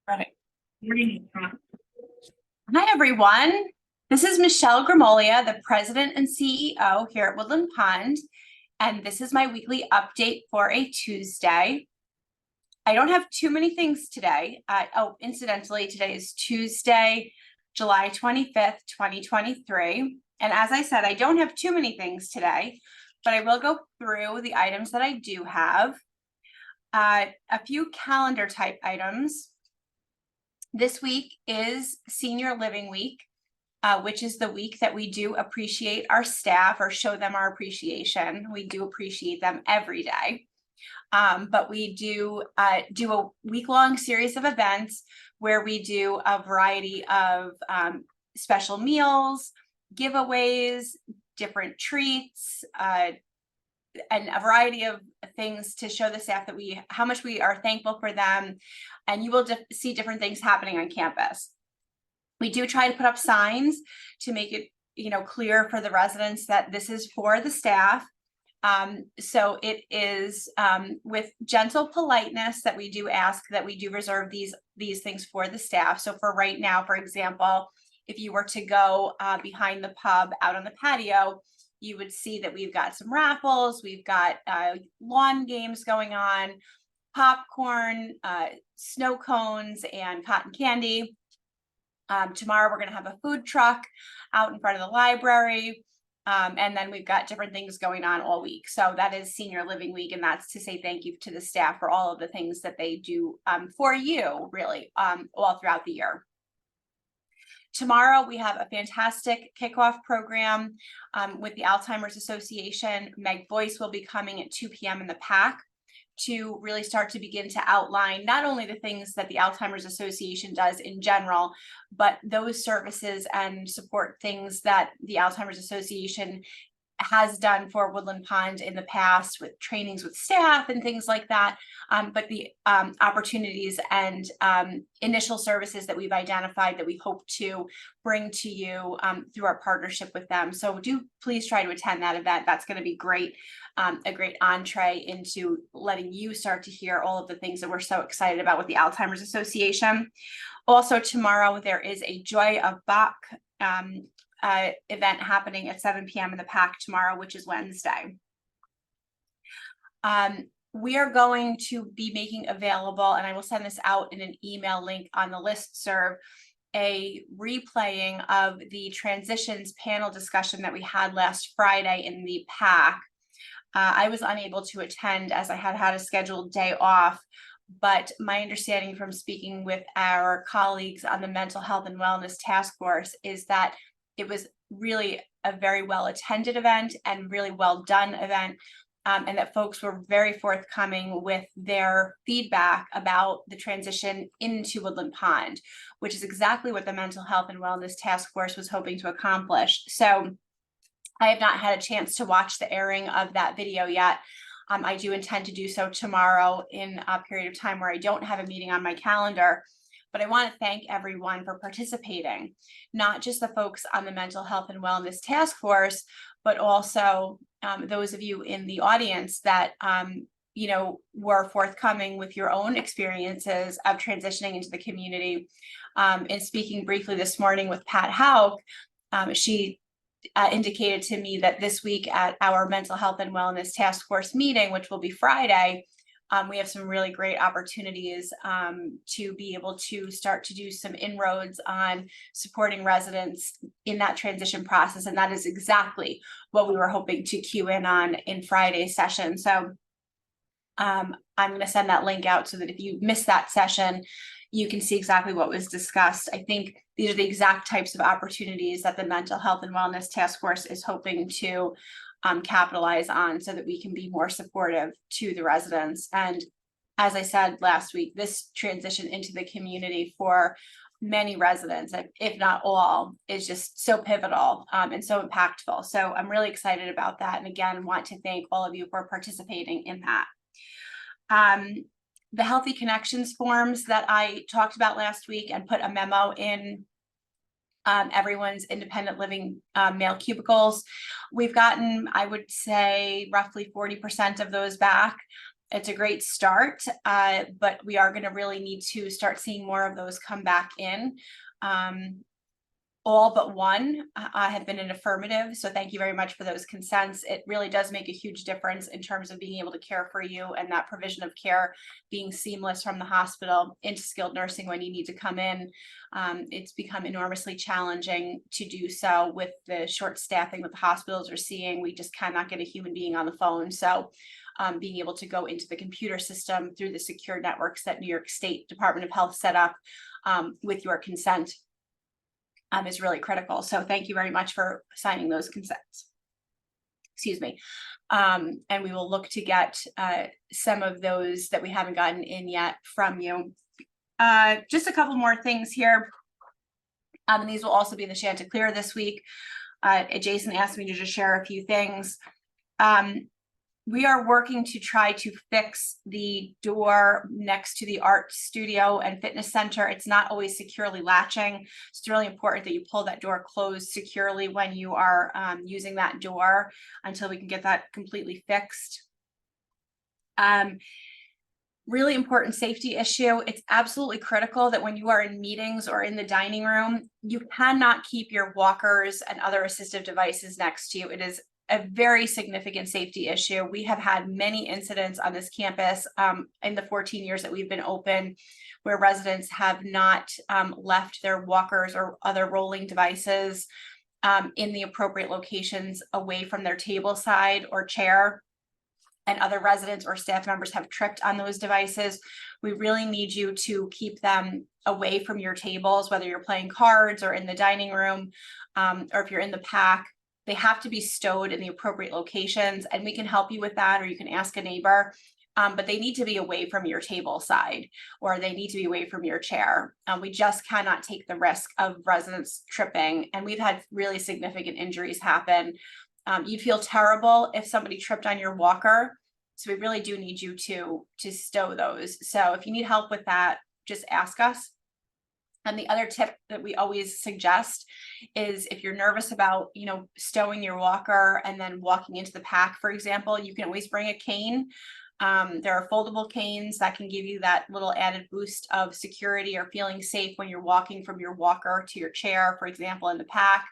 Right. Hi, everyone. This is Michelle Gramoglia, the President and CEO here at Woodland Pond, and this is my weekly update for a Tuesday. I don't have too many things today. Incidentally, today is Tuesday, July 25th, 2023. And as I said, I don't have too many things today, but I will go through the items that I do have. A few calendar type items. This week is Senior Living Week, which is the week that we do appreciate our staff or show them our appreciation. We do appreciate them every day. But we do a week-long series of events where we do a variety of special meals, giveaways, different treats, and a variety of things to show the staff that how much we are thankful for them. And you will see different things happening on campus. We do try to put up signs to make it, clear for the residents that this is for the staff. So it is with gentle politeness that we do ask that we do reserve these things for the staff. So for right now, for example, if you were to go behind the pub out on the patio, you would see that we've got some raffles, we've got lawn games going on, popcorn, snow cones, and cotton candy. Tomorrow we're going to have a food truck out in front of the library. And then we've got different things going on all week. So that is Senior Living Week, and that's to say thank you to the staff for all of the things that they do for you, really, all throughout the year. Tomorrow, we have a fantastic kickoff program with the Alzheimer's Association. Meg Boyce will be coming at 2 p.m. in the PAC to really start to begin to outline not only the things that the Alzheimer's Association does in general, but those services and support things that the Alzheimer's Association has done for Woodland Pond in the past with trainings with staff and things like that, but the opportunities and initial services that we've identified that we hope to bring to you through our partnership with them. So do please try to attend that event. That's going to be great, a great entree into letting you start to hear all of the things that we're so excited about with the Alzheimer's Association. Also tomorrow, there is a Joy of Bach event happening at 7 p.m. in the PAC tomorrow, which is Wednesday. We are going to be making available, and I will send this out in an email link on the listserv, a replaying of the transitions panel discussion that we had last Friday in the PAC. I was unable to attend as I had a scheduled day off, but my understanding from speaking with our colleagues on the Mental Health and Wellness Task Force is that it was really a very well attended event and really well done event, and that folks were very forthcoming with their feedback about the transition into Woodland Pond, which is exactly what the Mental Health and Wellness Task Force was hoping to accomplish. So I have not had a chance to watch the airing of that video yet. I do intend to do so tomorrow in a period of time where I don't have a meeting on my calendar. But I want to thank everyone for participating, not just the folks on the Mental Health and Wellness Task Force, but also those of you in the audience that, were forthcoming with your own experiences of transitioning into the community. And speaking briefly this morning with Pat Hauk, she indicated to me that this week at our Mental Health and Wellness Task Force meeting, which will be Friday, we have some really great opportunities to be able to start to do some inroads on supporting residents in that transition process. And that is exactly what we were hoping to cue in on in Friday's session. So I'm going to send that link out so that if you missed that session, you can see exactly what was discussed. I think these are the exact types of opportunities that the Mental Health and Wellness Task Force is hoping to capitalize on so that we can be more supportive to the residents. And as I said last week, this transition into the community for many residents, if not all, is just so pivotal and so impactful. So I'm really excited about that. And again, want to thank all of you for participating in that. The Healthy Connections forms that I talked about last week and put a memo in everyone's independent living mail cubicles. We've gotten, I would say, roughly 40% of those back. It's a great start, but we are going to really need to start seeing more of those come back in. All but one have been an affirmative. So thank you very much for those consents. It really does make a huge difference in terms of being able to care for you and that provision of care being seamless from the hospital into skilled nursing when you need to come in. It's become enormously challenging to do so with the short staffing that the hospitals are seeing. We just cannot get a human being on the phone. So being able to go into the computer system through the secure networks that New York State Department of Health set up with your consent is really critical. So thank you very much for signing those consents. Excuse me. And we will look to get some of those that we haven't gotten in yet from you. Just a couple more things here. And these will also be in the Chanticleer this week. Jason asked me to just share a few things. We are working to try to fix the door next to the art studio and fitness center. It's not always securely latching. It's really important that you pull that door closed securely when you are using that door until we can get that completely fixed. Really important safety issue. It's absolutely critical that when you are in meetings or in the dining room, you cannot keep your walkers and other assistive devices next to you. It is a very significant safety issue. We have had many incidents on this campus in the 14 years that we've been open where residents have not left their walkers or other rolling devices in the appropriate locations away from their table side or chair, and other residents or staff members have tripped on those devices. We really need you to keep them away from your tables, whether you're playing cards or in the dining room, or if you're in the PAC. They have to be stowed in the appropriate locations, and we can help you with that, or you can ask a neighbor, but they need to be away from your table side, or they need to be away from your chair. We just cannot take the risk of residents tripping, and we've had really significant injuries happen. You'd feel terrible if somebody tripped on your walker, so we really do need you to stow those. So if you need help with that, just ask us. And the other tip that we always suggest is if you're nervous about, stowing your walker and then walking into the PAC, for example, you can always bring a cane. There are foldable canes that can give you that little added boost of security or feeling safe when you're walking from your walker to your chair, for example, in the PAC.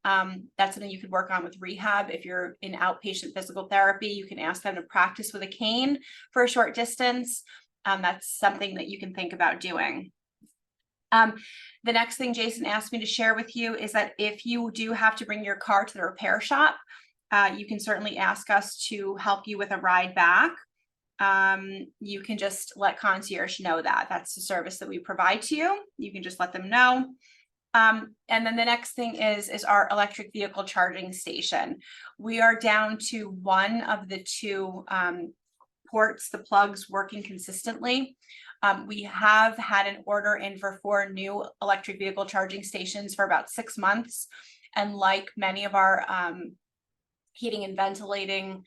That's something you could work on with rehab. If you're in outpatient physical therapy, you can ask them to practice with a cane for a short distance. That's something that you can think about doing. The next thing Jason asked me to share with you is that if you do have to bring your car to the repair shop, you can certainly ask us to help you with a ride back. You can just let concierge know that. That's the service that we provide to you. You can just let them know. And then the next thing is our electric vehicle charging station. We are down to one of the two ports, the plugs, working consistently. We have had an order in for 4 new electric vehicle charging stations for about 6 months. And like many of our heating and ventilating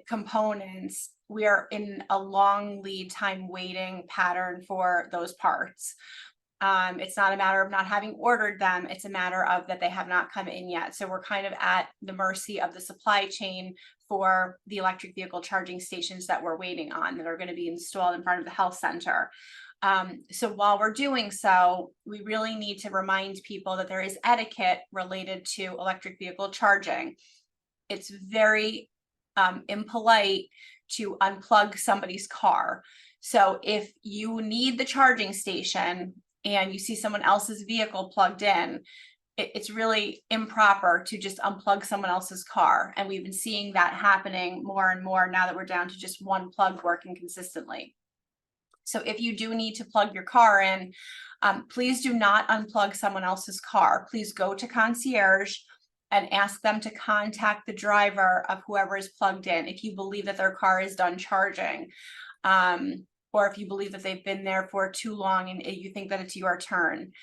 components, we are in a long lead time waiting pattern for those parts. It's not a matter of not having ordered them. It's a matter of that they have not come in yet. So we're kind of at the mercy of the supply chain for the electric vehicle charging stations that we're waiting on that are going to be installed in front of the health center. So while we're doing so, we really need to remind people that there is etiquette related to electric vehicle charging. It's very impolite to unplug somebody's car. So if you need the charging station and you see someone else's vehicle plugged in, it's really improper to just unplug someone else's car. And we've been seeing that happening more and more now that we're down to just one plug working consistently. So if you do need to plug your car in, please do not unplug someone else's car. Please go to concierge and ask them to contact the driver of whoever is plugged in if you believe that their car is done charging. Or if you believe that they've been there for too long and you think that it's your turn.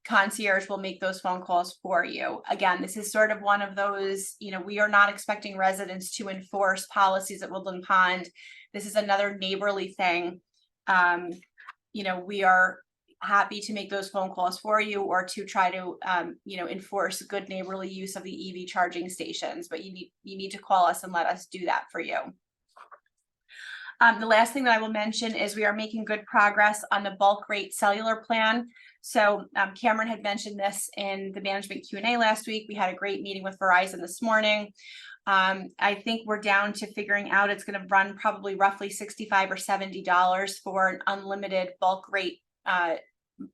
Concierge will make those phone calls for you. Again, this is sort of one of those, we are not expecting residents to enforce policies at Woodland Pond. This is another neighborly thing. We are happy to make those phone calls for you or to try to, enforce good neighborly use of the EV charging stations, but you need to call us and let us do that for you. The last thing that I will mention is we are making good progress on the bulk rate cellular plan. So Cameron had mentioned this in the management Q&A last week. We had a great meeting with Verizon this morning. I think we're down to figuring out it's going to run probably roughly $65 or $70 for an unlimited bulk rate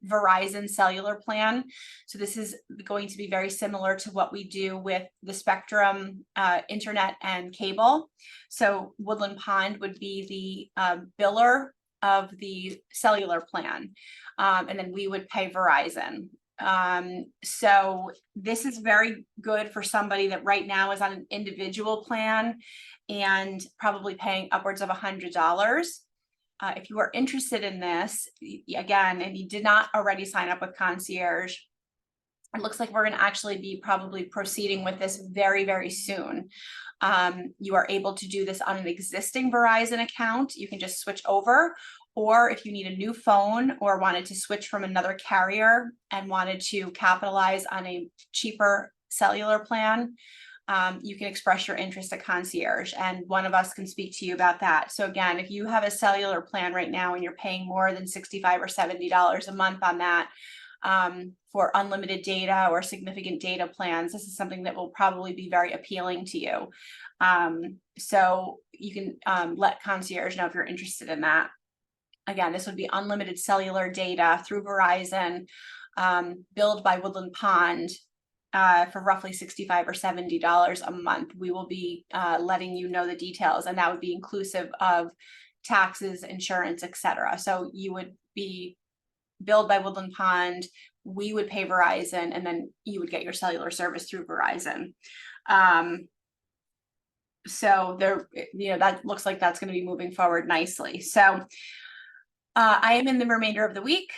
Verizon cellular plan. So this is going to be very similar to what we do with the Spectrum internet and cable. So Woodland Pond would be the biller of the cellular plan, and then we would pay Verizon. So this is very good for somebody that right now is on an individual plan and probably paying upwards of $100. If you are interested in this, again, and you did not already sign up with Concierge, it looks like we're going to actually be probably proceeding with this very, very soon. You are able to do this on an existing Verizon account. You can just switch over, or if you need a new phone or wanted to switch from another carrier and wanted to capitalize on a cheaper cellular plan, you can express your interest at Concierge, and one of us can speak to you about that. So again, if you have a cellular plan right now and you're paying more than $65 or $70 a month on that for unlimited data or significant data plans, this is something that will probably be very appealing to you. So you can let Concierge know if you're interested in that. Again, this would be unlimited cellular data through Verizon, billed by Woodland Pond, for roughly $65 or $70 a month. We will be letting you know the details, and that would be inclusive of taxes, insurance, etc. So you would be billed by Woodland Pond, we would pay Verizon, and then you would get your cellular service through Verizon. So there, that looks like that's going to be moving forward nicely. So I am in the remainder of the week,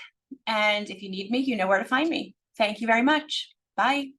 and if you need me, you know where to find me. Thank you very much. Bye.